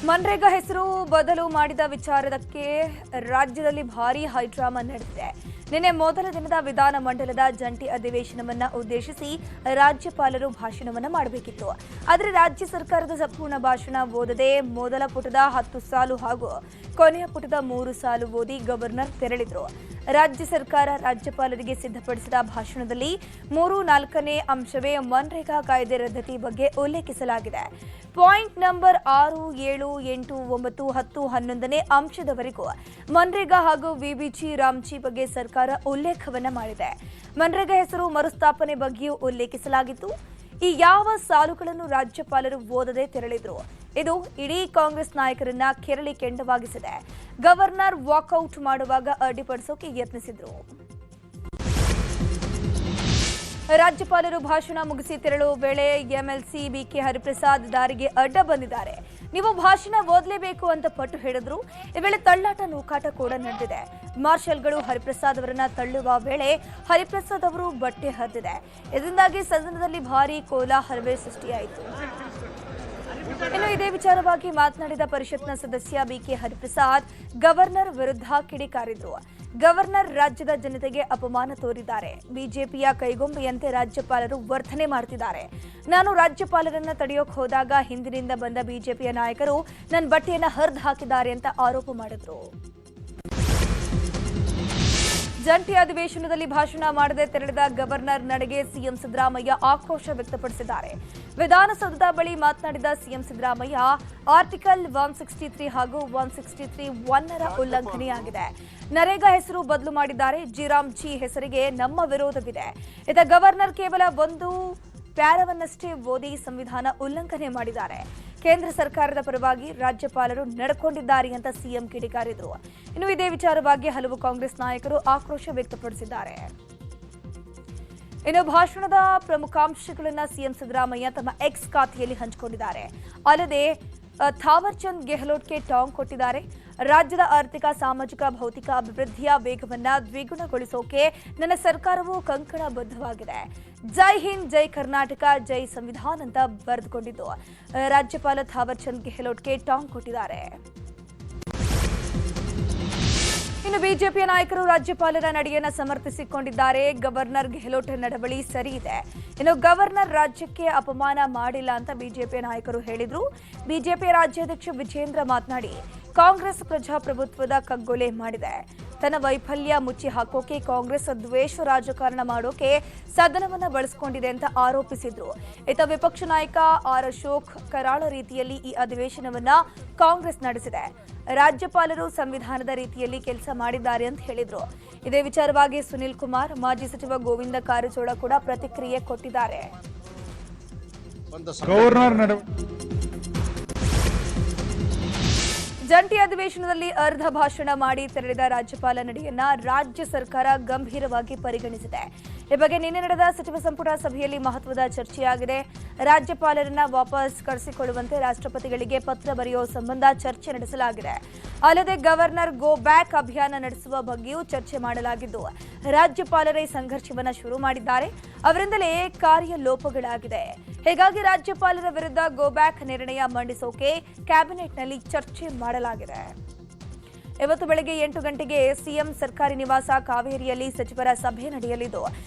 ಮನ್ರೇಗಾ ಹೆಸರು ಬದಲು ಮಾಡಿದ ವಿಚಾರಕ್ಕೆ ರಾಜ್ಯದಲ್ಲಿ ಭಾರೀ ಹೈಡ್ರಾಮಾ ನಡೆದಿದೆ. ನಿನ್ನೆ ಮೊದಲ ದಿನದ ವಿಧಾನ ಮಂಡಲದ ಜಂಟಿ ಅಧಿವೇಶನವನ್ನ ಉದ್ದೇಶಿಸಿ ರಾಜ್ಯಪಾಲರು ಭಾಷಣವನ್ನ ಮಾಡಬೇಕಿತ್ತು. ಆದರೆ ರಾಜ್ಯ ಸರ್ಕಾರದ ಸಂಪೂರ್ಣ ಭಾಷಣ ಓದದೆ ಮೊದಲ ಪುಟದ 10 ಸಾಲು ಹಾಗೂ ಕೊನೆಯ ಪುಟದ 3 ಸಾಲು ಓದಿ ಗವರ್ನರ್ ತೆರಳಿದ್ರು. ರಾಜ್ಯ ಸರ್ಕಾರ ರಾಜ್ಯಪಾಲರಿಗೆ ಸಿದ್ಧಪಡಿಸಿದ ಭಾಷಣದಲ್ಲಿ 3-4ನೇ ಅಂಶವೇ ಮನ್ರೇಗಾ ಕಾಯ್ದೆ ರದ್ದತಿ ಬಗ್ಗೆ ಉಲ್ಲೇಖಿಸಲಾಗಿದೆ. ಪಾಯಿಂಟ್ ನಂಬರ್ 6, 7, 8, 9, 10, 11ನೇ ಅಂಶದವರೆಗೂ ಮನ್ರೇಗಾ ಹಾಗೂ ವಿಬಿಜಿ ರಾಮ್ಜಿ ಬಗ್ಗೆ ಸರ್ಕಾರ ಉಲ್ಲೇಖವನ್ನ ಮಾಡಿದೆ. ಮನ್ರೇಗಾ ಹೆಸರು ಮರುಸ್ಥಾಪನೆ ಬಗ್ಗೆಯೂ ಉಲ್ಲೇಖಿಸಲಾಗಿತ್ತು. ಈ ಯಾವ ಸಾಲುಗಳನ್ನು ರಾಜ್ಯಪಾಲರು ಓದದೆ ತೆರಳಿದ್ರು. ಇದು ಇಡೀ ಕಾಂಗ್ರೆಸ್ ನಾಯಕರನ್ನ ಕೆರಳಿ ಕೆಂಡವಾಗಿಸಿದೆ. ಗವರ್ನರ್ ವಾಕೌಟ್ ಮಾಡುವಾಗ ಅಡ್ಡಿಪಡಿಸೋಕೆ ಯತ್ನಿಸಿದ್ರು. ರಾಜ್ಯಪಾಲರು ಭಾಷಣ ಮುಗಿಸಿ ತೆರಳುವ ವೇಳೆ ಎಂಎಲ್ಸಿ ಬಿಕೆ ಹರಿಪ್ರಸಾದ್ ದಾರಿಗೆ ಅಡ್ಡ ಬಂದಿದ್ದಾರೆ. ನೀವು ಭಾಷಣ ಓದಲೇಬೇಕು ಅಂತ ಪಟ್ಟು ಹೇಳಿದ್ರು. ಈ ವೇಳೆ ತಳ್ಳಾಟ ನೂಕಾಟ ಕೂಡ ನಡೆದಿದೆ. ಮಾರ್ಷಲ್ಗಳು ಹರಿಪ್ರಸಾದ್ ಅವರನ್ನ ತಳ್ಳುವ ವೇಳೆ ಹರಿಪ್ರಸಾದ್ ಅವರು ಬಟ್ಟೆ ಹರಿದಿದೆ. ಇದರಿಂದಾಗಿ ಸದನದಲ್ಲಿ ಭಾರೀ ಕೋಲಾಹಲವೇ ಸೃಷ್ಟಿಯಾಯಿತು. ಇನ್ನು ಇದೇ ವಿಚಾರವಾಗಿ ಮಾತನಾಡಿದ ಪರಿಷತ್ನ ಸದಸ್ಯ ಬಿಕೆ ಹರಿಪ್ರಸಾದ್ ಗವರ್ನರ್ ವಿರುದ್ಧ ಕಿಡಿಕಾರಿದ್ರು. ಗವರ್ನರ್ ರಾಜ್ಯದ ಜನತೆಗೆ ಅಪಮಾನ ತೋರಿದ್ದಾರೆ. ಬಿಜೆಪಿಯ ಕೈಗೊಂಬೆಯಂತೆ ರಾಜ್ಯಪಾಲರು ವರ್ತನೆ ಮಾಡ್ತಿದ್ದಾರೆ. ನಾನು ರಾಜ್ಯಪಾಲರನ್ನ ತಡೆಯೋಕೆ ಹೋದಾಗ ಹಿಂದಿನಿಂದ ಬಂದ ಬಿಜೆಪಿಯ ನಾಯಕರು ನನ್ನ ಬಟ್ಟೆಯನ್ನ ಹರಿದು ಹಾಕಿದ್ದಾರೆ ಅಂತ ಆರೋಪ ಮಾಡಿದ್ರು. ಜಂಟಿ ಅಧಿವೇಶನದಲ್ಲಿ ಭಾಷಣ ಮಾಡದೆ ತೆರಳಿದ ಗವರ್ನರ್ ನಡೆಗೆ ಸಿಎಂ ಸಿದ್ದರಾಮಯ್ಯ ಆಕ್ರೋಶ ವ್ಯಕ್ತಪಡಿಸಿದ್ದಾರೆ. ವಿಧಾನಸೌಧದ ಬಳಿ ಮಾತನಾಡಿದ ಸಿಎಂ ಸಿದ್ದರಾಮಯ್ಯ ಆರ್ಟಿಕಲ್ 163 ಹಾಗೂ 163(1) ಉಲ್ಲಂಘನೆಯಾಗಿದೆ. ನರೇಗಾ ಹೆಸರು ಬದಲು ಮಾಡಿದ್ದಾರೆ. ಜಿರಾಮ್ಜಿ ಹೆಸರಿಗೆ ನಮ್ಮ ವಿರೋಧವಿದೆ. ಇದ ಗವರ್ನರ್ ಕೇವಲ ಒಂದು ಪ್ಯಾರವನ್ನಷ್ಟೇ ಓದಿ ಸಂವಿಧಾನ ಉಲ್ಲಂಘನೆ ಮಾಡಿದ್ದಾರೆ. ಕೇಂದ್ರ ಸರ್ಕಾರದ ಪರವಾಗಿ ರಾಜ್ಯಪಾಲರು ನಡ್ಕೊಂಡಿದ್ದಾರೆ ಅಂತ ಸಿಎಂ ಕಿಡಿಕಾರಿದ್ರು. ಇನ್ನು ಇದೇ ವಿಚಾರವಾಗಿ ಹಲವು ಕಾಂಗ್ರೆಸ್ ನಾಯಕರು ಆಕ್ರೋಶ ವ್ಯಕ್ತಪಡಿಸಿದ್ದಾರೆ. ಇನ್ನು ಭಾಷಣದ ಪ್ರಮುಖಾಂಶಗಳನ್ನು ಸಿಎಂ ಸಿದ್ದರಾಮಯ್ಯ ತಮ್ಮ ಎಕ್ಸ್ ಖಾತೆಯಲ್ಲಿ ಹಂಚಿಕೊಂಡಿದ್ದಾರೆ. ಅಲ್ಲದೆ ಥಾವರ್ ಚಂದ್ ಗೆಹ್ಲೋಟ್ಗೆ ಟಾಂಗ್ ಕೊಟ್ಟಿದ್ದಾರೆ. ರಾಜ್ಯದ ಆರ್ಥಿಕ, ಸಾಮಾಜಿಕ, ಭೌತಿಕ ಅಭಿವೃದ್ಧಿಯ ವೇಗವನ್ನ ದ್ವಿಗುಣಗೊಳಿಸೋಕೆ ನನ್ನ ಸರ್ಕಾರವು ಕಂಕಣಬದ್ಧವಾಗಿದೆ. ಜೈ ಹಿಂದ್, ಜೈ ಕರ್ನಾಟಕ, ಜೈ ಸಂವಿಧಾನ ಅಂತ ಬರೆದುಕೊಂಡಿದ್ದು ರಾಜ್ಯಪಾಲ ಥಾವರ್ ಚಂದ್ ಗೆಹ್ಲೋಟ್ಗೆ ಟಾಂಗ್ ಕೊಟ್ಟಿದ್ದಾರೆ. ಇನ್ನು ಬಿಜೆಪಿಯ ನಾಯಕರು ರಾಜ್ಯಪಾಲರ ನಡೆಯನ್ನ ಸಮರ್ಥಿಸಿಕೊಂಡಿದ್ದಾರೆ. ಗವರ್ನರ್ ಗೆಹ್ಲೋಟ್ ನಡವಳಿ ಸರಿ ಇದೆ. ಇನ್ನು ಗವರ್ನರ್ ರಾಜ್ಯಕ್ಕೆ ಅಪಮಾನ ಮಾಡಿಲ್ಲ ಅಂತ ಬಿಜೆಪಿಯ ನಾಯಕರು ಹೇಳಿದ್ರು. ಬಿಜೆಪಿಯ ರಾಜ್ಯಾಧ್ಯಕ್ಷ ವಿಜೇಂದ್ರ ಮಾತನಾಡಿ ಕಾಂಗ್ರೆಸ್ ಪ್ರಜಾಪ್ರಭುತ್ವದ ಕಗ್ಗೊಲೆ ಮಾಡಿದೆ. ತನ್ನ ವೈಫಲ್ಯ ಮುಚ್ಚಿ ಹಾಕೋಕೆ ಕಾಂಗ್ರೆಸ್ ದ್ವೇಷ ರಾಜಕಾರಣ ಮಾಡೋಕೆ ಸದನವನ್ನ ಬಳಸಿಕೊಂಡಿದೆ ಅಂತ ಆರೋಪಿಸಿದ್ರು. ಇತ ವಿಪಕ್ಷ ನಾಯಕ ಆರ್ ಅಶೋಕ್ ಕರಾಳ ರೀತಿಯಲ್ಲಿ ಈ ಅಧಿವೇಶನವನ್ನ ಕಾಂಗ್ರೆಸ್ ನಡೆಸಿದೆ. ರಾಜ್ಯಪಾಲರು ಸಂವಿಧಾನದ ರೀತಿಯಲ್ಲಿ ಕೆಲಸ ಮಾಡಿದ್ದಾರೆ ಅಂತ ಹೇಳಿದ್ರು. ಇದೇ ವಿಚಾರವಾಗಿ ಸುನಿಲ್ ಕುಮಾರ್, ಮಾಜಿ ಸಚಿವ ಗೋವಿಂದ ಕಾರಜೋಳ ಕೂಡ ಪ್ರತಿಕ್ರಿಯೆ ಕೊಟ್ಟಿದ್ದಾರೆ. ಜಂಟಿ ಅಧಿವೇಶನದಲ್ಲಿ ಅರ್ಧ ಭಾಷಣ ಮಾಡಿ ತೆರಳಿದ ರಾಜ್ಯಪಾಲ ನಡೆಯನ್ನ ರಾಜ್ಯ ಸರ್ಕಾರ ಗಂಭೀರವಾಗಿ ಪರಿಗಣಿಸಿದೆ. ಈ ಬಗ್ಗೆ ನಿನ್ನೆ ನಡೆದ ಸಚಿವ ಸಂಪುಟ ಸಭೆಯಲ್ಲಿ ಮಹತ್ವದ ಚರ್ಚೆಯಾಗಿದೆ. ರಾಜ್ಯಪಾಲರನ್ನ ವಾಪಸ್ ಕರೆಸಿಕೊಳ್ಳುವಂತೆ ರಾಷ್ಟ್ರಪತಿಗಳಿಗೆ ಪತ್ರ ಬರೆಯುವ ಸಂಬಂಧ ಚರ್ಚೆ ನಡೆಸಲಾಗಿದೆ. ಅಲ್ಲದೆ ಗವರ್ನರ್ ಗೋ ಬ್ಯಾಕ್ ಅಭಿಯಾನ ನಡೆಸುವ ಬಗ್ಗೆಯೂ ಚರ್ಚೆ ಮಾಡಲಾಗಿದ್ದು ರಾಜ್ಯಪಾಲರೇ ಸಂಘರ್ಷವನ್ನ ಶುರು ಮಾಡಿದ್ದಾರೆ. ಅವರಿಂದಲೇ ಕಾರ್ಯಲೋಪಗಳಾಗಿದೆ. ಹೀಗಾಗಿ ರಾಜ್ಯಪಾಲರ ವಿರುದ್ಧ ಗೋ ಬ್ಯಾಕ್ ನಿರ್ಣಯ ಮಂಡಿಸೋಕೆ ಕ್ಯಾಬಿನೆಟ್ನಲ್ಲಿ ಚರ್ಚೆ ಮಾಡಲಾಗಿದೆ. ಇವತ್ತು ಬೆಳಗ್ಗೆ 8 ಗಂಟೆಗೆ ಸಿಎಂ ಸರ್ಕಾರಿ ನಿವಾಸ ಕಾವೇರಿಯಲ್ಲಿ ಸಚಿವರ ಸಭೆ ನಡೆಯಲಿದ್ದು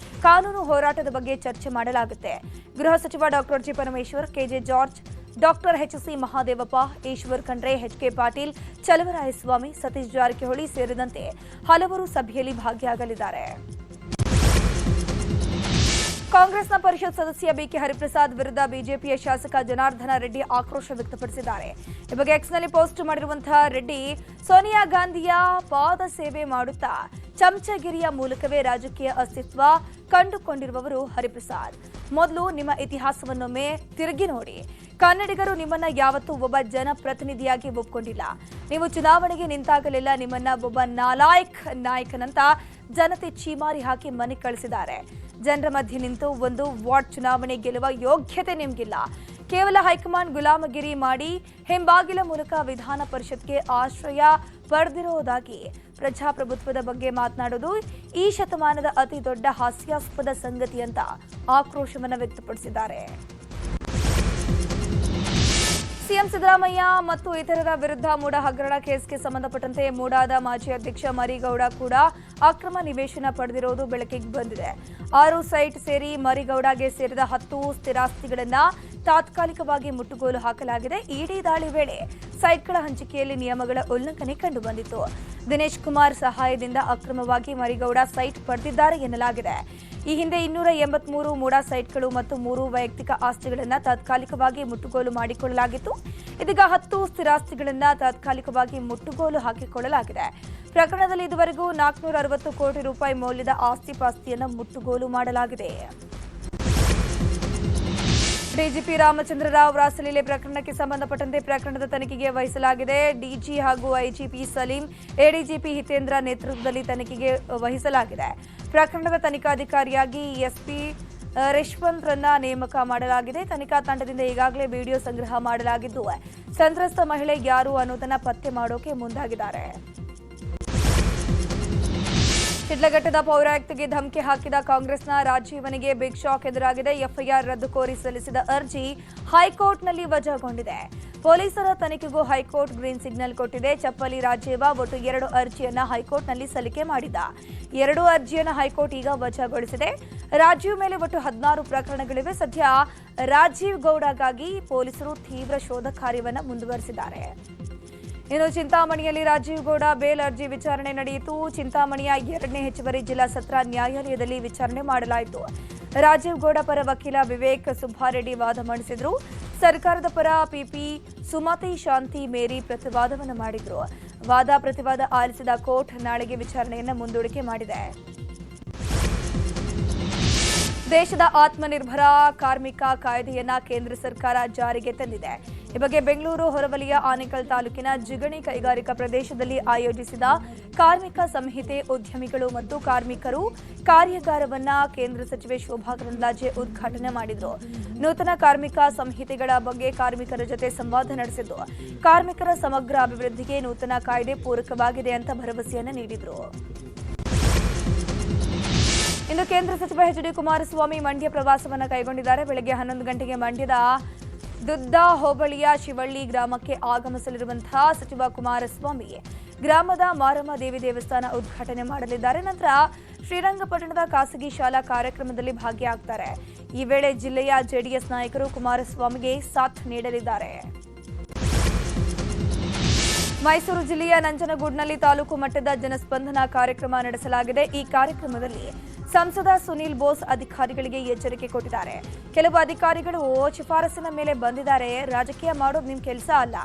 ಕಾನೂನು ಹೋರಾಟದ ಬಗ್ಗೆ ಚರ್ಚೆ ಮಾಡಲಾಗುತ್ತೆ. ಗೃಹ ಸಚಿವ doctor G Parameshwar, KJ George, doctor HC Mahadevappa, Eshwar Khandre, HK Patil, Chaluvarayaswamy, Satish Jarkiholi ಸೇರಿದಂತೆ ಹಲವರು ಸಭೆಯಲ್ಲಿ ಭಾಗಿಯಾಗಲಿದ್ದಾರೆ. ಕಾಂಗ್ರೆಸ್ನ ಪರಿಷತ್ ಸದಸ್ಯ ಬಿಕೆ ಹರಿಪ್ರಸಾದ್ ವಿರುದ್ಧ ಬಿಜೆಪಿಯ ಶಾಸಕ ಜನಾರ್ದನ ರೆಡ್ಡಿ ಆಕ್ರೋಶ ವ್ಯಕ್ತಪಡಿಸಿದ್ದಾರೆ. ಈ ಬಗ್ಗೆ ಎಕ್ಸ್ನಲ್ಲಿ ಪೋಸ್ಟ್ ಮಾಡಿರುವಂತಹ ರೆಡ್ಡಿ, ಸೋನಿಯಾ ಗಾಂಧಿಯ ಪಾದ ಸೇವೆ ಮಾಡುತ್ತಾ ಚಮಚಗಿರಿಯ ಮೂಲಕವೇ ರಾಜಕೀಯ ಅಸ್ತಿತ್ವ ಕಂಡುಕೊಂಡಿರುವವರು ಹರಿಪ್ರಸಾದ್. ಮೊದಲು ನಿಮ್ಮ ಇತಿಹಾಸವನ್ನೊಮ್ಮೆ ತಿರುಗಿ ನೋಡಿ. ಕನ್ನಡಿಗರು ನಿಮ್ಮನ್ನ ಯಾವತ್ತೂ ಒಬ್ಬ ಜನಪ್ರತಿನಿಧಿಯಾಗಿ ಒಪ್ಕೊಂಡಿಲ್ಲ. ನೀವು ಚುನಾವಣೆಗೆ ನಿಂತಾಗಲೆಲ್ಲ ನಿಮ್ಮನ್ನ ಒಬ್ಬ ನಾಯಕನಂತ ಜನತೆ ಚೀಮಾರಿ ಹಾಕಿ ಮನೆ ಕಳಿಸಿದ್ದಾರೆ. ಜನರ ಮಧ್ಯೆ ನಿಂತು ಒಂದು ವಾರ್ಡ್ ಚುನಾವಣೆ ಗೆಲ್ಲುವ ಯೋಗ್ಯತೆ ನಿಮಗಿಲ್ಲ. ಕೇವಲ ಹೈಕಮಾಂಡ್ ಗುಲಾಮಗಿರಿ ಮಾಡಿ ಹಿಂಬಾಗಿಲ ಮೂಲಕ ವಿಧಾನ ಪರಿಷತ್ಗೆ ಆಶ್ರಯ ಪಡೆದಿರುವುದಾಗಿ ಪ್ರಜಾಪ್ರಭುತ್ವದ ಬಗ್ಗೆ ಮಾತನಾಡುವುದು ಈ ಶತಮಾನದ ಅತಿ ದೊಡ್ಡ ಹಾಸ್ಯಾಸ್ಪದ ಸಂಗತಿ ಅಂತ ಆಕ್ರೋಶವನ್ನು ವ್ಯಕ್ತಪಡಿಸಿದ್ದಾರೆ. ಸಿಎಂ ಸಿದ್ದರಾಮಯ್ಯ ಮತ್ತು ಇತರರ ವಿರುದ್ಧ ಮೂಡಾ ಹಗರಣ ಕೇಸ್ಗೆ ಸಂಬಂಧಪಟ್ಟಂತೆ ಮೂಡಾದ ಮಾಜಿ ಅಧ್ಯಕ್ಷ ಮರಿಗೌಡ ಕೂಡ ಅಕ್ರಮ ನಿವೇಶನ ಪಡೆದಿರುವುದು ಬೆಳಕಿಗೆ ಬಂದಿದೆ. 6 ಸೈಟ್ ಸೇರಿ ಮರಿಗೌಡಗೆ ಸೇರಿದ 10 ಸ್ಥಿರಾಸ್ತಿಗಳನ್ನು ತಾತ್ಕಾಲಿಕವಾಗಿ ಮುಟ್ಟುಗೋಲು ಹಾಕಲಾಗಿದೆ. ಇಡಿ ದಾಳಿ ವೇಳೆ ಸೈಟ್ಗಳ ಹಂಚಿಕೆಯಲ್ಲಿ ನಿಯಮಗಳ ಉಲ್ಲಂಘನೆ ಕಂಡುಬಂದಿತ್ತು. ದಿನೇಶ್ ಕುಮಾರ್ ಸಹಾಯದಿಂದ ಅಕ್ರಮವಾಗಿ ಮರಿಗೌಡ ಸೈಟ್ ಪಡೆದಿದ್ದಾರೆ ಎನ್ನಲಾಗಿದೆ. ಈ ಹಿಂದೆ 283 ಮೂಡಾ ಸೈಟ್ಗಳು ಮತ್ತು 3 ವೈಯಕ್ತಿಕ ಆಸ್ತಿಗಳನ್ನು ತಾತ್ಕಾಲಿಕವಾಗಿ ಮುಟ್ಟುಗೋಲು ಮಾಡಿಕೊಳ್ಳಲಾಗಿತ್ತು. ಇದೀಗ 10 ಸ್ಥಿರಾಸ್ತಿಗಳನ್ನು ತಾತ್ಕಾಲಿಕವಾಗಿ ಮುಟ್ಟುಗೋಲು ಹಾಕಿಕೊಳ್ಳಲಾಗಿದೆ. ಪ್ರಕರಣದಲ್ಲಿ ಇದುವರೆಗೂ 460 ಕೋಟಿ ರೂಪಾಯಿ ಮೌಲ್ಯದ ಆಸ್ತಿಪಾಸ್ತಿಯನ್ನು ಮುಟ್ಟುಗೋಲು ಮಾಡಲಾಗಿದೆ. ಡಿಜಿಪಿ ರಾಮಚಂದ್ರ ರಾವ್ ರಾಸಲೀಲೆ ಪ್ರಕರಣಕ್ಕೆ ಸಂಬಂಧಪಟ್ಟಂತೆ ಪ್ರಕರಣದ ತನಿಖೆಗೆ ವಹಿಸಲಾಗಿದೆ. ಡಿಜಿ ಹಾಗೂ ಐಜಿಪಿ ಸಲೀಂ, ಎಡಿಜಿಪಿ ಹಿತೇಂದ್ರ ನೇತೃತ್ವದಲ್ಲಿ ತನಿಖೆಗೆ ವಹಿಸಲಾಗಿದೆ. ಪ್ರಕರಣದ ತನಿಖಾಧಿಕಾರಿಯಾಗಿ ಎಸ್ಪಿ ರೇಷ್ವಂತ್ರನ್ನ ನೇಮಕ ಮಾಡಲಾಗಿದೆ. ತನಿಖಾ ತಂಡದಿಂದ ಈಗಾಗಲೇ ವಿಡಿಯೋ ಸಂಗ್ರಹ ಮಾಡಲಾಗಿದ್ದು, ಸಂತ್ರಸ್ತ ಮಹಿಳೆ ಯಾರು ಅನ್ನೋದನ್ನ ಪತ್ತೆ ಮಾಡೋಕೆ ಮುಂದಾಗಿದ್ದಾರೆ. ಶಿಡ್ಲಘಟ್ಟದ ಪೌರಾಯುಕ್ತಗೆ ಧಮಕಿ ಹಾಕಿದ ಕಾಂಗ್ರೆಸ್ನ ರಾಜೀವನಿಗೆ ಬಿಗ್ ಶಾಕ್ ಎದುರಾಗಿದೆ. ಎಫ್ಐಆರ್ ರದ್ದು ಕೋರಿ ಸಲ್ಲಿಸಿದ ಅರ್ಜಿ ಹೈಕೋರ್ಟ್ನಲ್ಲಿ ವಜಾಗೊಂಡಿದೆ. ಪೊಲೀಸರ ತನಿಖೆಗೂ ಹೈಕೋರ್ಟ್ ಗ್ರೀನ್ ಸಿಗ್ನಲ್ ಕೊಟ್ಟಿದೆ. ಚಪ್ಪಲಿ ರಾಜೀವ ಒಟ್ಟು 2 ಅರ್ಜಿಯನ್ನ ಹೈಕೋರ್ಟ್ನಲ್ಲಿ ಸಲ್ಲಿಕೆ ಮಾಡಿದ. 2 ಅರ್ಜಿಯನ್ನು ಹೈಕೋರ್ಟ್ ಈಗ ವಜಾಗೊಳಿಸಿದೆ. ರಾಜೀವ್ ಮೇಲೆ ಒಟ್ಟು 16 ಪ್ರಕರಣಗಳಿವೆ. ಸದ್ಯ ರಾಜೀವ್ ಗೌಡಗಾಗಿ ಪೊಲೀಸರು ತೀವ್ರ ಶೋಧ ಕಾರ್ಯವನ್ನು ಮುಂದುವರೆಸಿದ್ದಾರೆ. ಇನ್ನು ಚಿಂತಾಮಣಿಯಲ್ಲಿ ರಾಜೀವ್ ಗೌಡ ಬೇಲ್ ಅರ್ಜಿ ವಿಚಾರಣೆ ನಡೆಯಿತು. ಚಿಂತಾಮಣಿಯ 2ನೇ ಹೆಚ್ಚುವರಿ ಜಿಲ್ಲಾ ಸತ್ರ ನ್ಯಾಯಾಲಯದಲ್ಲಿ ವಿಚಾರಣೆ ಮಾಡಲಾಯಿತು. ರಾಜೀವ್ ಗೌಡ ಪರ ವಕೀಲ ವಿವೇಕ್ ಸುಬ್ಬಾರೆಡ್ಡಿ ವಾದ ಮಂಡಿಸಿದರು. ಸರ್ಕಾರದ ಪರ ಪಿಪಿ ಸುಮತಿ ಶಾಂತಿ ಮೇರಿ ಪ್ರತಿವಾದವನ್ನು ಮಾಡಿದರು. ವಾದ ಪ್ರತಿವಾದ ಆಲಿಸಿದ ಕೋರ್ಟ್ ನಾಳೆಗೆ ವಿಚಾರಣೆಯನ್ನು ಮುಂದೂಡಿಕೆ ಮಾಡಿದೆ. ದೇಶದ ಆತ್ಮನಿರ್ಭರ ಕಾರ್ಮಿಕ ಕಾಯ್ದೆಯನ್ನ ಕೇಂದ್ರ ಸರ್ಕಾರ ಜಾರಿಗೆ ತಂದಿದೆ. ಈ ಬಗ್ಗೆ ಬೆಂಗಳೂರು ಹೊರವಲಯ ಆನೇಕಲ್ ತಾಲೂಕಿನ ಜಿಗಣಿ ಕೈಗಾರಿಕಾ ಪ್ರದೇಶದಲ್ಲಿ ಆಯೋಜಿಸಿದ ಕಾರ್ಮಿಕ ಸಂಹಿತೆ ಉದ್ಯಮಿಗಳು ಮತ್ತು ಕಾರ್ಮಿಕರು ಕಾರ್ಯಾಗಾರವನ್ನ ಕೇಂದ್ರ ಸಚಿವೆ ಶೋಭಾ ಕರಂದ್ಲಾಜೆ ಉದ್ಘಾಟನೆ ಮಾಡಿದರು. ನೂತನ ಕಾರ್ಮಿಕ ಸಂಹಿತೆಗಳ ಬಗ್ಗೆ ಕಾರ್ಮಿಕರ ಜೊತೆ ಸಂವಾದ ನಡೆಸಿದ್ದು, ಕಾರ್ಮಿಕರ ಸಮಗ್ರ ಅಭಿವೃದ್ಧಿಗೆ ನೂತನ ಕಾಯ್ದೆ ಪೂರಕವಾಗಿದೆ ಅಂತ ಭರವಸೆಯನ್ನು ನೀಡಿದರು. ಇಂದು ಕೇಂದ್ರ ಸಚಿವ ಎಚ್.ಡಿ. ಕುಮಾರಸ್ವಾಮಿ ಮಂಡ್ಯ ಪ್ರವಾಸವನ್ನು ಕೈಗೊಂಡಿದ್ದಾರೆ. ಬೆಳಗ್ಗೆ 11 ಗಂಟೆಗೆ ಮಂಡ್ಯದ ದುದ್ದ ಹೋಬಳಿಯ ಶಿವಳ್ಳಿ ಗ್ರಾಮಕ್ಕೆ ಆಗಮಿಸಲಿರುವಂತಹ ಸಚಿವ ಕುಮಾರಸ್ವಾಮಿ ಗ್ರಾಮದ ಮಾರಮ್ಮ ದೇವಿ ದೇವಸ್ಥಾನ ಉದ್ಘಾಟನೆ ಮಾಡಲಿದ್ದಾರೆ. ನಂತರ ಶ್ರೀರಂಗಪಟ್ಟಣದ ಖಾಸಗಿ ಶಾಲಾ ಕಾರ್ಯಕ್ರಮದಲ್ಲಿ ಭಾಗಿಯಾಗುತ್ತಾರೆ. ಈ ವೇಳೆ ಜಿಲ್ಲೆಯ ಜೆಡಿಎಸ್ ನಾಯಕರು ಕುಮಾರಸ್ವಾಮಿಗೆ ಸಾಥ್ ನೀಡಲಿದ್ದಾರೆ. ಮೈಸೂರು ಜಿಲ್ಲೆಯ ನಂಜನಗೂಡಿನಲ್ಲಿ ತಾಲೂಕು ಮಟ್ಟದ ಜನಸ್ಪಂದನ ಕಾರ್ಯಕ್ರಮ ನಡೆಸಲಾಗಿದೆ. ಈ ಕಾರ್ಯಕ್ರಮದಲ್ಲಿ ಸಂಸದ ಸುನೀಲ್ ಬೋಸ್ ಅಧಿಕಾರಿಗಳಿಗೆ ಎಚ್ಚರಿಕೆ ಕೊಟ್ಟಿದ್ದಾರೆ. ಕೆಲವು ಅಧಿಕಾರಿಗಳು ಶಿಫಾರಸಿನ ಮೇಲೆ ಬಂದಿದ್ದಾರೆ. ರಾಜಕೀಯ ಮಾಡೋದು ನಿಮ್ಮ ಕೆಲಸ ಅಲ್ಲ.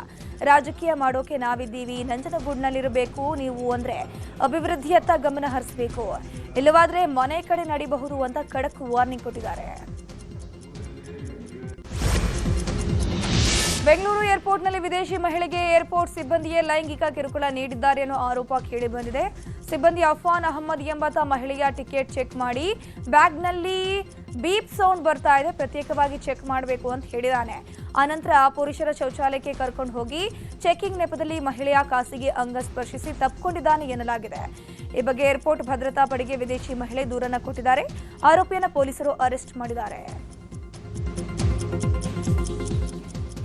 ರಾಜಕೀಯ ಮಾಡೋಕೆ ನಾವಿದ್ದೀವಿ. ನಂಜನಗೂಡಿನಲ್ಲಿರಬೇಕು ನೀವು ಅಂದ್ರೆ ಅಭಿವೃದ್ಧಿಯತ್ತ ಗಮನ ಹರಿಸಬೇಕು, ಇಲ್ಲವಾದ್ರೆ ಮನೆ ಕಡೆ ನಡಿಬಹುದು ಅಂತ ಖಡಕ್ ವಾರ್ನಿಂಗ್ ಕೊಟ್ಟಿದ್ದಾರೆ. ಬೆಂಗಳೂರು ಏರ್ಪೋರ್ಟ್ನಲ್ಲಿ ವಿದೇಶಿ ಮಹಿಳೆಗೆ ಏರ್ಪೋರ್ಟ್ ಸಿಬ್ಬಂದಿಯೇ ಲೈಂಗಿಕ ಕಿರುಕುಳ ನೀಡಿದ್ದಾರೆ ಅನ್ನೋ ಆರೋಪ ಕೇಳಿಬಂದಿದೆ. ಸಿಬ್ಬಂದಿ ಅಫ್ವಾನ್ ಅಹಮ್ಮದ್ ಎಂಬಾತ ಮಹಿಳೆಯ ಟಿಕೆಟ್ ಚೆಕ್ ಮಾಡಿ ಬ್ಯಾಗ್ನಲ್ಲಿ ಬೀಪ್ ಸೌಂಡ್ ಬರ್ತಾ ಇದೆ, ಪ್ರತ್ಯೇಕವಾಗಿ ಚೆಕ್ ಮಾಡಬೇಕು ಅಂತ ಹೇಳಿದಾನೆ. ಆನಂತರ ಪುರುಷರ ಶೌಚಾಲಯಕ್ಕೆ ಕರ್ಕೊಂಡು ಹೋಗಿ ಚೆಕಿಂಗ್ ನೆಪದಲ್ಲಿ ಮಹಿಳೆಯ ಖಾಸಗಿ ಅಂಗ ಸ್ಪರ್ಶಿಸಿ ತಪ್ಪಿಕೊಂಡಿದ್ದಾನೆ ಎನ್ನಲಾಗಿದೆ. ಈ ಬಗ್ಗೆ ಏರ್ಪೋರ್ಟ್ ಭದ್ರತಾ ಪಡೆಗೆ ವಿದೇಶಿ ಮಹಿಳೆ ದೂರನ್ನು ಕೊಟ್ಟಿದ್ದಾರೆ. ಆರೋಪಿಯನ್ನು ಪೊಲೀಸರು ಅರೆಸ್ಟ್ ಮಾಡಿದ್ದಾರೆ.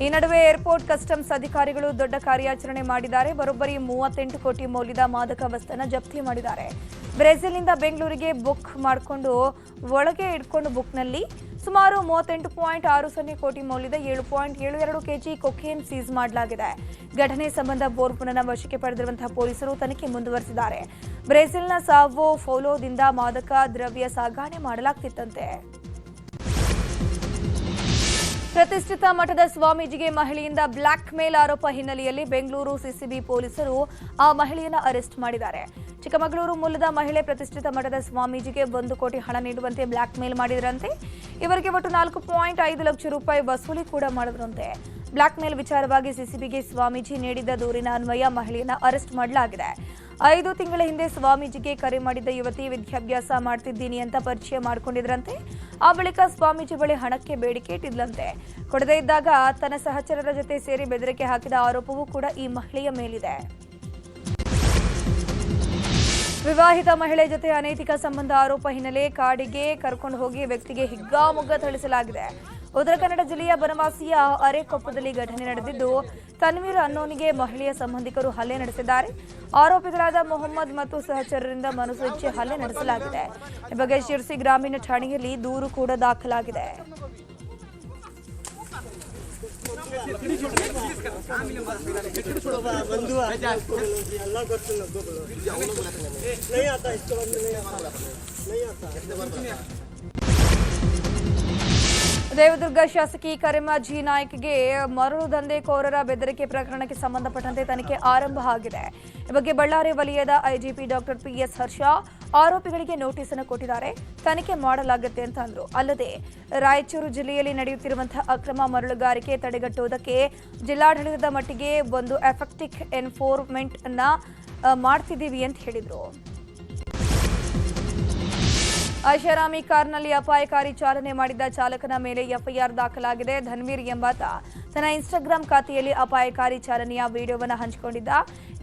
ಈ ನಡುವೆ ಏರ್ಪೋರ್ಟ್ ಕಸ್ಟಮ್ಸ್ ಅಧಿಕಾರಿಗಳು ದೊಡ್ಡ ಕಾರ್ಯಾಚರಣೆ ಮಾಡಿದ್ದಾರೆ. ಬರೋಬ್ಬರಿ 38 ಕೋಟಿ ಮೌಲ್ಯದ ಮಾದಕ ವಸ್ತುವನ್ನು ಜಪ್ತಿ ಮಾಡಿದ್ದಾರೆ. ಬ್ರೆಜಿಲ್ನಿಂದ ಬೆಂಗಳೂರಿಗೆ ಬುಕ್ ಮಾಡಿಕೊಂಡು ಒಳಗೆ ಇಟ್ಕೊಂಡು ಬುಕ್ನಲ್ಲಿ ಸುಮಾರು 38.60 ಕೋಟಿ ಮೌಲ್ಯದ 7.72 ಕೆಜಿ ಕೊಕೇನ್ ಸೀಸ್ ಮಾಡಲಾಗಿದೆ. ಘಟನೆ ಸಂಬಂಧ ಬೋರ್ಪುನನ ವಶಕ್ಕೆ ಪಡೆದಿರುವಂತಹ ಪೊಲೀಸರು ತನಿಖೆ ಮುಂದುವರೆಸಿದ್ದಾರೆ. ಬ್ರೆಜಿಲ್ನ ಸಾವೋ ಫೌಲೋದಿಂದ ಮಾದಕ ದ್ರವ್ಯ ಸಾಗಣೆ ಮಾಡಲಾಗ್ತಿತ್ತಂತೆ. ಪ್ರತಿಷ್ಠಿತ ಮಠದ ಸ್ವಾಮೀಜಿಗೆ ಮಹಿಳೆಯಿಂದ ಬ್ಲಾಕ್ ಮೇಲ್ ಆರೋಪ ಹಿನ್ನೆಲೆಯಲ್ಲಿ ಬೆಂಗಳೂರು ಸಿಸಿಬಿ ಪೊಲೀಸರು ಆ ಮಹಿಳೆಯನ್ನು ಅರೆಸ್ಟ್ ಮಾಡಿದ್ದಾರೆ. ಚಿಕ್ಕಮಗಳೂರು ಮೂಲದ ಮಹಿಳೆ ಪ್ರತಿಷ್ಠಿತ ಮಠದ ಸ್ವಾಮೀಜಿಗೆ 1 ಕೋಟಿ ಹಣ ನೀಡುವಂತೆ ಬ್ಲಾಕ್ ಮೇಲ್ ಮಾಡಿದರಂತೆ. ಇವರಿಗೆ ಒಟ್ಟು 4.5 ಲಕ್ಷ ರೂಪಾಯಿ ವಸೂಲಿ ಕೂಡ ಮಾಡಿದ್ರಂತೆ. ಬ್ಲಾಕ್ ಮೇಲ್ ವಿಚಾರವಾಗಿ ಸಿಸಿಬಿಗೆ ಸ್ವಾಮೀಜಿ ನೀಡಿದ್ದ ದೂರಿನ ಅನ್ವಯ ಮಹಿಳೆಯನ್ನು ಅರೆಸ್ಟ್ ಮಾಡಲಾಗಿದೆ. 5 ತಿಂಗಳ ಹಿಂದೆ ಸ್ವಾಮೀಜಿಗೆ ಕರೆ ಮಾಡಿದ್ದ ಯುವತಿ ವಿದ್ಯಾಭ್ಯಾಸ ಮಾಡ್ತಿದ್ದೀನಿ ಅಂತ ಪರಿಚಯ ಮಾಡಿಕೊಂಡಿದ್ರಂತೆ. ಆ ಬಳಿಕ ಸ್ವಾಮೀಜಿ ಬಳಿ ಹಣಕ್ಕೆ ಬೇಡಿಕೆ ಇಟ್ಟಿದ್ಲಂತೆ. ಕೊಡದೇ ಇದ್ದಾಗ ತನ್ನ ಸಹಚರರ ಜೊತೆ ಸೇರಿ ಬೆದರಿಕೆ ಹಾಕಿದ ಆರೋಪವೂ ಕೂಡ ಈ ಮಹಿಳೆಯ ಮೇಲಿದೆ. ವಿವಾಹಿತ ಮಹಿಳೆ ಜೊತೆ ಅನೈತಿಕ ಸಂಬಂಧ ಆರೋಪ ಹಿನ್ನೆಲೆ ಕಾಡಿಗೆ ಕರ್ಕೊಂಡು ಹೋಗಿ ವ್ಯಕ್ತಿಗೆ ಹಿಗ್ಗಾಮುಗ್ಗ ಥಳಿಸಲಾಗಿದೆ. ಉತ್ತರ ಕನ್ನಡ ಜಿಲ್ಲೆಯ ಬನವಾಸಿಯ ಅರೆಕೊಪ್ಪದಲ್ಲಿ ಘಟನೆ ನಡೆದಿದ್ದು, ತನ್ವೀರ್ ಅನ್ನೋನಿಗೆ ಮಹಿಳೆಯ ಸಂಬಂಧಿಕರು ಹಲ್ಲೆ ನಡೆಸಿದ್ದಾರೆ. ಆರೋಪಿಗಳಾದ ಮೊಹಮ್ಮದ್ ಮತ್ತು ಸಹಚರರಿಂದ ಮನಸ್ಸಿಚ್ಚೆ ಹಲ್ಲೆ ನಡೆಸಲಾಗಿದೆ. ಈ ಬಗ್ಗೆ ಶಿರ್ಸಿ ಗ್ರಾಮೀಣ ಠಾಣೆಯಲ್ಲಿ ದೂರು ಕೂಡ ದಾಖಲಾಗಿದೆ. ದೇವದುರ್ಗ ಶಾಸಕಿ ಕರೆಮಾಜಿ ನಾಯ್ಕ್ಗೆ ಮರಳು ದಂಧೆಕೋರರ ಬೆದರಿಕೆ ಪ್ರಕರಣಕ್ಕೆ ಸಂಬಂಧಪಟ್ಟಂತೆ ತನಿಖೆ ಆರಂಭ ಆಗಿದೆ. ಈ ಬಗ್ಗೆ ಬಳ್ಳಾರಿ ವಲಯದ ಐಜಿಪಿ ಡಾಕ್ಟರ್ ಪಿಎಸ್ ಹರ್ಷ ಆರೋಪಿಗಳಿಗೆ ನೋಟಿಸ್ ಅನ್ನು ಕೊಟ್ಟಿದ್ದಾರೆ. ತನಿಖೆ ಮಾಡಲಾಗುತ್ತೆ ಅಂತ ಅಂದ್ರು. ಅಲ್ಲದೆ ರಾಯಚೂರು ಜಿಲ್ಲೆಯಲ್ಲಿ ನಡೆಯುತ್ತಿರುವಂತಹ ಅಕ್ರಮ ಮರಳುಗಾರಿಕೆ ತಡೆಗಟ್ಟುವುದಕ್ಕೆ ಜಿಲ್ಲಾಡಳಿತದ ಮಟ್ಟಿಗೆ ಒಂದು ಎಫೆಕ್ಟಿವ್ ಎನ್ಫೋರ್ಸ್ಮೆಂಟ್ ಅನ್ನ ಮಾಡ್ತಿದ್ದೀವಿ ಅಂತ ಹೇಳಿದ್ರು. ಐಷಾರಾಮಿ ಕಾರ್ನಲ್ಲಿ ಅಪಾಯಕಾರಿ ಚಾಲನೆ ಮಾಡಿದ್ದ ಚಾಲಕನ ಮೇಲೆ ಎಫ್ಐಆರ್ ದಾಖಲಾಗಿದೆ. ಧನ್ವೀರ್ ಎಂಬಾತ ತನ್ನ ಇನ್ಸ್ಟಾಗ್ರಾಂ ಖಾತೆಯಲ್ಲಿ ಅಪಾಯಕಾರಿ ಚಾಲನೆಯ ವಿಡಿಯೋವನ್ನು ಹಂಚಿಕೊಂಡಿದ್ದ.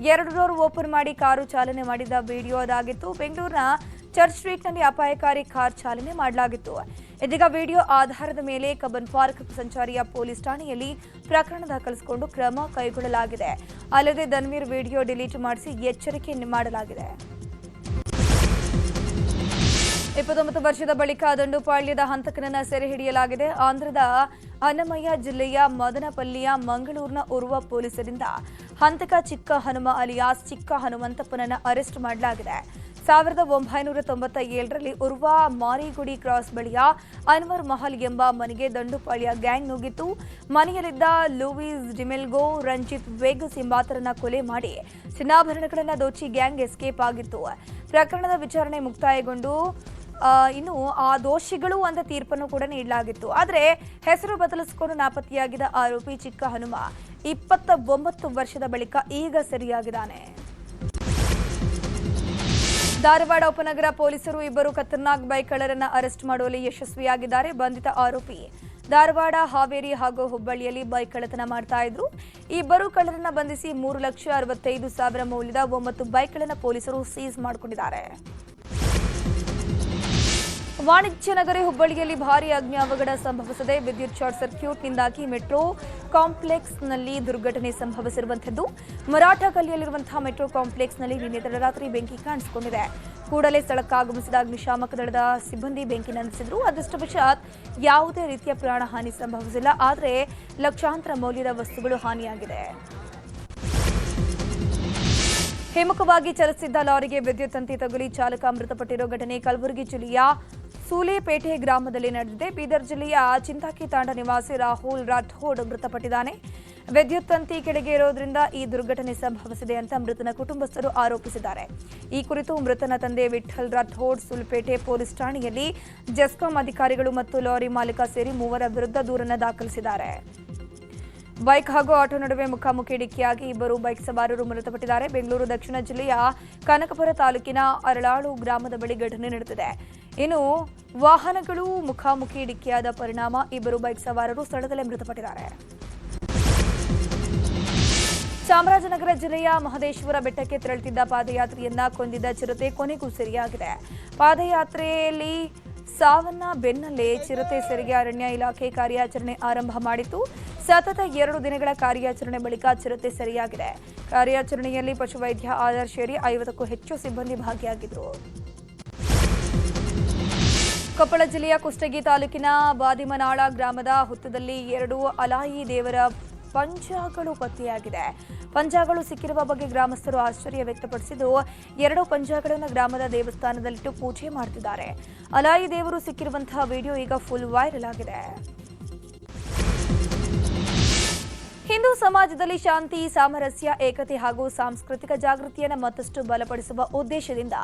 2 ಡೋರ್ ಓಪನ್ ಮಾಡಿ ಕಾರು ಚಾಲನೆ ಮಾಡಿದ್ದ ವಿಡಿಯೋ ಅದಾಗಿತ್ತು. ಬೆಂಗಳೂರಿನ ಚರ್ಚ್ ಸ್ಟ್ರೀಟ್ನಲ್ಲಿ ಅಪಾಯಕಾರಿ ಕಾರ್ ಚಾಲನೆ ಮಾಡಲಾಗಿತ್ತು. ಇದೀಗ ವಿಡಿಯೋ ಆಧಾರದ ಮೇಲೆ ಕಬ್ಬನ್ ಪಾರ್ಕ್ ಸಂಚಾರಿಯ ಪೊಲೀಸ್ ಠಾಣೆಯಲ್ಲಿ ಪ್ರಕರಣ ದಾಖಲಿಸಿಕೊಂಡು ಕ್ರಮ ಕೈಗೊಳ್ಳಲಾಗಿದೆ. ಅಲ್ಲದೆ ಧನ್ವೀರ್ ವಿಡಿಯೋ ಡಿಲೀಟ್ ಮಾಡಿಸಿ ಎಚ್ಚರಿಕೆ ಮಾಡಲಾಗಿದೆ. 29 ವರ್ಷದ ಬಳಿಕ ದಂಡುಪಾಳ್ಯದ ಹಂತಕನನ್ನ ಸೆರೆ ಹಿಡಿಯಲಾಗಿದೆ. ಆಂಧ್ರದ ಅನ್ನಮಯ್ಯ ಜಿಲ್ಲೆಯ ಮದನಪಲ್ಲಿಯ ಮಂಗಳೂರಿನ ಉರ್ವ ಪೊಲೀಸರಿಂದ ಹಂತಕ ಚಿಕ್ಕ ಹನುಮ ಅಲಿಯಾಸ್ ಚಿಕ್ಕ ಹನುಮಂತಪ್ಪನನ್ನ ಅರೆಸ್ಟ್ ಮಾಡಲಾಗಿದೆ. 1997ರಲ್ಲಿ ಉರ್ವ ಮಾರಿಗುಡಿ ಕ್ರಾಸ್ ಬಳಿಯ ಅನ್ವರ್ ಮಹಲ್ ಎಂಬ ಮನೆಗೆ ದಂಡುಪಾಳ್ಯ ಗ್ಯಾಂಗ್ ನುಗ್ಗಿತ್ತು. ಮನೆಯಲ್ಲಿದ್ದ ಲೂಯಿಸ್ ಡಿಮೆಲ್ಗೋ, ರಂಜಿತ್ ವೇಗಸ್ ಎಂಬಾತರನ್ನ ಕೊಲೆ ಮಾಡಿ ಚಿನ್ನಾಭರಣಗಳನ್ನು ದೋಚಿ ಗ್ಯಾಂಗ್ ಎಸ್ಕೇಪ್ ಆಗಿತ್ತು. ಪ್ರಕರಣದ ವಿಚಾರಣೆ ಮುಕ್ತಾಯಗೊಂಡು ಇನ್ನು ಆ ದೋಷಿಗಳು ಅಂತ ತೀರ್ಪನ್ನು ಕೂಡ ನೀಡಲಾಗಿತ್ತು. ಆದರೆ ಹೆಸರು ಬದಲಿಸಿಕೊಂಡು ನಾಪತ್ತೆಯಾಗಿದ್ದ ಆರೋಪಿ ಚಿಕ್ಕ ಹನುಮ 29 ವರ್ಷದ ಬಳಿಕ ಈಗ ಸೆರೆಯಾಗಿದ್ದಾನೆ. ಧಾರವಾಡ ಉಪನಗರ ಪೊಲೀಸರು 2 ಖತರ್ನಾಕ್ ಬೈಕ್ ಕಳ್ಳರನ್ನ ಅರೆಸ್ಟ್ ಮಾಡುವಲ್ಲಿ ಯಶಸ್ವಿಯಾಗಿದ್ದಾರೆ. ಬಂಧಿತ ಆರೋಪಿ ಧಾರವಾಡ, ಹಾವೇರಿ ಹಾಗೂ ಹುಬ್ಬಳ್ಳಿಯಲ್ಲಿ ಬೈಕ್ ಕಳ್ಳತನ ಮಾಡ್ತಾ ಇದ್ರು. 2 ಕಳ್ಳರನ್ನ ಬಂಧಿಸಿ 3,65,000 ಮೌಲ್ಯದ 9 ಬೈಕ್ಗಳನ್ನು ಪೊಲೀಸರು ಸೀಸ್ ಮಾಡಿಕೊಂಡಿದ್ದಾರೆ. ವಾಣಿಜ್ಯ ನಗರಿ ಹುಬ್ಬಳ್ಳಿಯಲ್ಲಿ ಭಾರೀ ಅಗ್ನಿ ಅವಘಡ ಸಂಭವಿಸಿದೆ. ವಿದ್ಯುತ್ ಶಾರ್ಟ್ ಸರ್ಕ್ಯೂಟ್ನಿಂದಾಗಿ ಮೆಟ್ರೋ ಕಾಂಪ್ಲೆಕ್ಸ್ನಲ್ಲಿ ದುರ್ಘಟನೆ ಸಂಭವಿಸಿರುವಂಥದ್ದು. ಮರಾಠ ಗಲ್ಲಿಯಲ್ಲಿರುವಂತಹ ಮೆಟ್ರೋ ಕಾಂಪ್ಲೆಕ್ಸ್ನಲ್ಲಿ ನಿನ್ನೆ ತಡರಾತ್ರಿ ಬೆಂಕಿ ಕಾಣಿಸಿಕೊಂಡಿದೆ. ಕೂಡಲೇ ಸ್ಥಳಕ್ಕಾಗಮಿಸಿದ ಅಗ್ನಿಶಾಮಕ ದಳದ ಸಿಬ್ಬಂದಿ ಬೆಂಕಿ ನಂದಿಸಿದ್ರು. ಅದೃಷ್ಟವಶಾತ್ ಯಾವುದೇ ರೀತಿಯ ಪ್ರಾಣಹಾನಿ ಸಂಭವಿಸಿಲ್ಲ. ಆದರೆ ಲಕ್ಷಾಂತರ ಮೌಲ್ಯದ ವಸ್ತುಗಳು ಹಾನಿಯಾಗಿದೆ. ಹಿಮ್ಮುಖವಾಗಿ ಚಲಿಸುತ್ತಿದ್ದ ಲಾರಿಗೆ ವಿದ್ಯುತ್ ತಂತಿ ತಗುಲಿ ಚಾಲಕ ಮೃತಪಟ್ಟಿರೋ ಘಟನೆ ಕಲಬುರಗಿ ಜಿಲ್ಲೆಯ ಸೂಲೆಪೇಟೆ ಗ್ರಾಮದಲ್ಲಿ ನಡೆದಿದೆ. ಬೀದರ್ ಜಿಲ್ಲೆಯ ಚಿಂತಾಕಿ ತಾಂಡ ನಿವಾಸಿ ರಾಹುಲ್ ರಾಠೋಡ್ ಮೃತಪಟ್ಟಿದ್ದಾನೆ. ವಿದ್ಯುತ್ ತಂತಿ ಕೆಳಗೆ ಇರೋದ್ರಿಂದ ಈ ದುರ್ಘಟನೆ ಸಂಭವಿಸಿದೆ ಅಂತ ಮೃತನ ಕುಟುಂಬಸ್ಥರು ಆರೋಪಿಸಿದ್ದಾರೆ. ಈ ಕುರಿತು ಮೃತನ ತಂದೆ ವಿಠಲ್ ರಾಠೋಡ್ ಸೂಲೆಪೇಟೆ ಪೊಲೀಸ್ ಠಾಣೆಯಲ್ಲಿ ಜೆಸ್ಕಾಂ ಅಧಿಕಾರಿಗಳು ಮತ್ತು ಲಾರಿ ಮಾಲೀಕ ಸೇರಿ 3 ವಿರುದ್ಧ ದೂರನ್ನು ದಾಖಲಿಸಿದ್ದಾರೆ. ಬೈಕ್ ಹಾಗೂ ಆಟೋ ನಡುವೆ ಮುಖಾಮುಖಿ ಡಿಕ್ಕಿಯಾಗಿ 2 ಬೈಕ್ ಸವಾರರು ಮೃತಪಟ್ಟಿದ್ದಾರೆ. ಬೆಂಗಳೂರು ದಕ್ಷಿಣ ಜಿಲ್ಲೆಯ ಕನಕಪುರ ತಾಲೂಕಿನ ಅರಳಾಳು ಗ್ರಾಮದ ಬಳಿ ಘಟನೆ ನಡೆದಿದೆ. ಇನ್ನು ವಾಹನಗಳು ಮುಖಾಮುಖಿ ಡಿಕ್ಕಿಯಾದ ಪರಿಣಾಮ 2 ಬೈಕ್ ಸವಾರರು ಸ್ಥಳದಲ್ಲೇ ಮೃತಪಟ್ಟಿದ್ದಾರೆ. ಚಾಮರಾಜನಗರ ಜಿಲ್ಲೆಯ ಮಹದೇಶ್ವರ ಬೆಟ್ಟಕ್ಕೆ ತೆರಳುತ್ತಿದ್ದ ಪಾದಯಾತ್ರೆಯನ್ನ ಕೊಂದಿದ್ದ ಚಿರತೆ ಕೊನೆಗೂ ಸೆರೆಯಾಗಿದೆ. ಪಾದಯಾತ್ರೆಯಲ್ಲಿ ಸಾವನ್ನ ಬೆನ್ನಲ್ಲೇ ಚಿರತೆ ಸೆರೆಗೆ ಅರಣ್ಯ ಇಲಾಖೆ ಕಾರ್ಯಾಚರಣೆ ಆರಂಭ ಮಾಡಿತ್ತು. ಸತತ 2 ದಿನಗಳ ಕಾರ್ಯಾಚರಣೆ ಬಳಿಕ ಚಿರತೆ ಸೆರೆಯಾಗಿದೆ. ಕಾರ್ಯಾಚರಣೆಯಲ್ಲಿ ಪಶುವೈದ್ಯ ಆದರ್ಶ್ ಸೇರಿ 50ಕ್ಕೂ ಹೆಚ್ಚು ಸಿಬ್ಬಂದಿ ಭಾಗಿಯಾಗಿದ್ದರು. ಕೊಪ್ಪಳ ಜಿಲ್ಲೆಯ ಕುಷ್ಟಗಿ ತಾಲೂಕಿನ ಬಾದಿಮನಾಳ ಗ್ರಾಮದ ಹುತ್ತದಲ್ಲಿ 2 ಅಲಾಯಿ ದೇವರ ಪಂಜಾಗಳು ಪತ್ತೆಯಾಗಿದೆ. ಪಂಜಾಗಳು ಸಿಕ್ಕಿರುವ ಬಗ್ಗೆ ಗ್ರಾಮಸ್ಥರು ಆಶ್ಚರ್ಯ ವ್ಯಕ್ತಪಡಿಸಿದ್ದು, 2 ಪಂಜಾಗಳನ್ನು ಗ್ರಾಮದ ದೇವಸ್ಥಾನದಲ್ಲಿಟ್ಟು ಪೂಜೆ ಮಾಡುತ್ತಿದ್ದಾರೆ. ಅಲಾಯಿ ದೇವರು ಸಿಕ್ಕಿರುವಂತಹ ವಿಡಿಯೋ ಈಗ ಫುಲ್ ವೈರಲ್ ಆಗಿದೆ. ಹಿಂದೂ ಸಮಾಜದಲ್ಲಿ ಶಾಂತಿ, ಸಾಮರಸ್ಯ, ಏಕತೆ ಹಾಗೂ ಸಾಂಸ್ಕೃತಿಕ ಜಾಗೃತಿಯನ್ನು ಮತ್ತಷ್ಟು ಬಲಪಡಿಸುವ ಉದ್ದೇಶದಿಂದ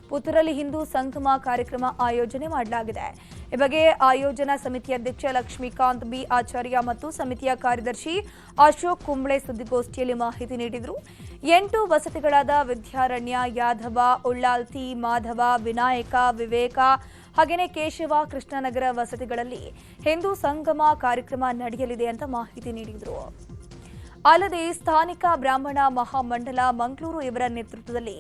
ಪುತ್ತೂರಲ್ಲಿ ಹಿಂದೂ ಸಂಗಮ ಕಾರ್ಯಕ್ರಮ ಆಯೋಜನೆ ಮಾಡಲಾಗಿದೆ. ಈ ಬಗ್ಗೆ ಆಯೋಜನಾ ಸಮಿತಿ ಅಧ್ಯಕ್ಷ ಲಕ್ಷ್ಮೀಕಾಂತ್ ಬಿ ಆಚಾರ್ಯ ಮತ್ತು ಸಮಿತಿಯ ಕಾರ್ಯದರ್ಶಿ ಅಶೋಕ್ ಕುಂಬ್ಳೆ ಸುದ್ದಿಗೋಷ್ಠಿಯಲ್ಲಿ ಮಾಹಿತಿ ನೀಡಿದರು. 8 ವಸತಿಗಳಾದ ವಿದ್ಯಾರಣ್ಯ, ಯಾದವ, ಉಳ್ಳಾಲ್ತಿ, ಮಾಧವ, ವಿನಾಯಕ, ವಿವೇಕ ಹಾಗೆಯೇ ಕೇಶವ, ಕೃಷ್ಣನಗರ ವಸತಿಗಳಲ್ಲಿ ಹಿಂದೂ ಸಂಗಮ ಕಾರ್ಯಕ್ರಮ ನಡೆಯಲಿದೆ ಅಂತ ಮಾಹಿತಿ ನೀಡಿದರು. ಅಲ್ಲದೆ ಸ್ಥಾನಿಕ ಬ್ರಾಹ್ಮಣ ಮಹಾಮಂಡಲ ಮಂಗಳೂರು ಇವರ ನೇತೃತ್ವದಲ್ಲಿ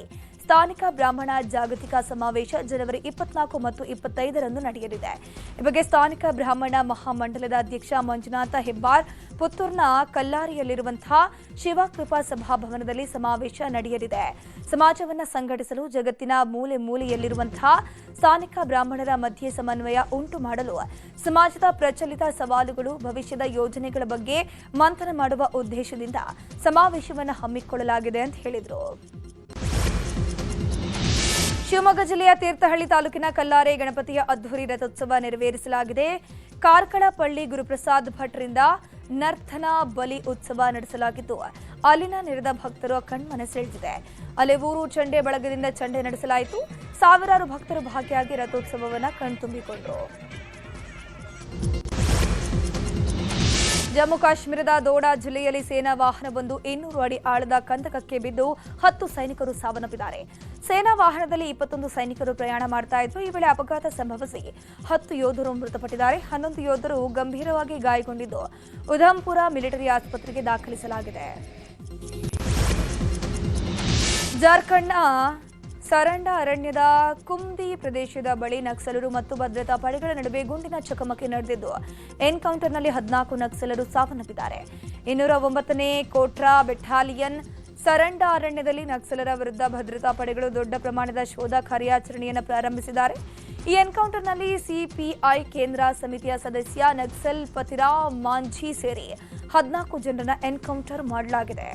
ಸ್ಥಾನಿಕ ಬ್ರಾಹ್ಮಣ ಜಾಗತಿಕ ಸಮಾವೇಶ ಜನವರಿ 24 ಮತ್ತು 25ರಂದು ನಡೆಯಲಿದೆ. ಈ ಬಗ್ಗೆ ಸ್ಥಾನಿಕ ಬ್ರಾಹ್ಮಣ ಮಹಾಮಂಡಲದ ಅಧ್ಯಕ್ಷ ಮಂಜುನಾಥ ಹೆಬ್ಬಾರ್ ಪುತ್ತೂರಿನ ಕಲ್ಲಾರಿಯಲ್ಲಿರುವಂತಹ ಶಿವಕೃಪಾ ಸಭಾಭವನದಲ್ಲಿ ಸಮಾವೇಶ ನಡೆಯಲಿದೆ. ಸಮಾಜವನ್ನು ಸಂಘಟಿಸಲು ಜಗತ್ತಿನ ಮೂಲೆ ಮೂಲೆಯಲ್ಲಿರುವಂತಹ ಸ್ಥಾನಿಕ ಬ್ರಾಹ್ಮಣರ ಮಧ್ಯೆ ಸಮನ್ವಯ ಉಂಟು ಮಾಡಲು ಸಮಾಜದ ಪ್ರಚಲಿತ ಸವಾಲುಗಳು ಭವಿಷ್ಯದ ಯೋಜನೆಗಳ ಬಗ್ಗೆ ಮಂಥನ ಮಾಡುವ ಉದ್ದೇಶದಿಂದ ಸಮಾವೇಶವನ್ನು ಹಮ್ಮಿಕೊಳ್ಳಲಾಗಿದೆ ಅಂತ ಹೇಳಿದರು. ಶಿವಮೊಗ್ಗ ಜಿಲ್ಲೆಯ ತೀರ್ಥಹಳ್ಳಿ ತಾಲೂಕಿನ ಕಲ್ಲಾರೆ ಗಣಪತಿಯ ಅದ್ದೂರಿ ರಥೋತ್ಸವ ನೆರವೇರಿಸಲಾಗಿದೆ. ಕಾರ್ಕಳಪಳ್ಳಿ ಗುರುಪ್ರಸಾದ್ ಭಟ್ರಿಂದ ನರ್ತನ ಬಲಿ ಉತ್ಸವ ನಡೆಸಲಾಗಿದ್ದು ಅಲ್ಲಿನ ನೆರೆದ ಭಕ್ತರು ಕಣ್ಮನ ಸೆಳೆದಿದೆ. ಅಲೆವೂರು ಚಂಡೆ ಬಳಗದಿಂದ ಚಂಡೆ ನಡೆಸಲಾಯಿತು. ಸಾವಿರಾರು ಭಕ್ತರು ಭಾಗಿಯಾಗಿ ರಥೋತ್ಸವವನ್ನು ಕಣ್ತುಂಬಿಕೊಂಡರು. ಜಮ್ಮು ಕಾಶ್ಮೀರದ ದೋಡಾ ಜಿಲ್ಲೆಯಲ್ಲಿ ಸೇನಾ ವಾಹನವೊಂದು 200 ಅಡಿ ಆಳದ ಕಂದಕಕ್ಕೆ ಬಿದ್ದು 10 ಸೈನಿಕರು ಸಾವನ್ನಪ್ಪಿದ್ದಾರೆ. ಸೇನಾ ವಾಹನದಲ್ಲಿ 21 ಸೈನಿಕರು ಪ್ರಯಾಣ ಮಾಡ್ತಾ ಇದ್ರು. ಈ ವೇಳೆ ಅಪಘಾತ ಸಂಭವಿಸಿ 10 ಯೋಧರು ಮೃತಪಟ್ಟಿದ್ದಾರೆ. 11 ಯೋಧರು ಗಂಭೀರವಾಗಿ ಗಾಯಗೊಂಡಿದ್ದು ಉಧಂಪುರ ಮಿಲಿಟರಿ ಆಸ್ಪತ್ರೆಗೆ ದಾಖಲಿಸಲಾಗಿದೆ. ಜಾರ್ಖಂಡ್ನ ಸರಂಡ ಅರಣ್ಯದ ಕುಂದಿ ಪ್ರದೇಶದ ಬಳಿ ನಕ್ಸಲರು ಮತ್ತು ಭದ್ರತಾ ಪಡೆಗಳ ನಡುವೆ ಗುಂಡಿನ ಚಕಮಕಿ ನಡೆದಿದ್ದು ಎನ್ಕೌಂಟರ್ನಲ್ಲಿ 14 ನಕ್ಸಲರು ಸಾವನ್ನಪ್ಪಿದ್ದಾರೆ. 209ನೇ ಕೋಟ್ರಾ ಬೆಟಾಲಿಯನ್ ಸರಂಡ ಅರಣ್ಯದಲ್ಲಿ ನಕ್ಸಲರ ವಿರುದ್ಧ ಭದ್ರತಾ ಪಡೆಗಳು ದೊಡ್ಡ ಪ್ರಮಾಣದ ಶೋಧ ಕಾರ್ಯಾಚರಣೆಯನ್ನು ಪ್ರಾರಂಭಿಸಿದ್ದಾರೆ. ಈ ಎನ್ಕೌಂಟರ್ನಲ್ಲಿ ಸಿಪಿಐ ಕೇಂದ್ರ ಸಮಿತಿಯ ಸದಸ್ಯ ನಕ್ಸಲ್ ಪತಿರಾವ್ ಮಾಂಝಿ ಸೇರಿ 14 ಜನರನ್ನ ಎನ್ಕೌಂಟರ್ ಮಾಡಲಾಗಿದೆ.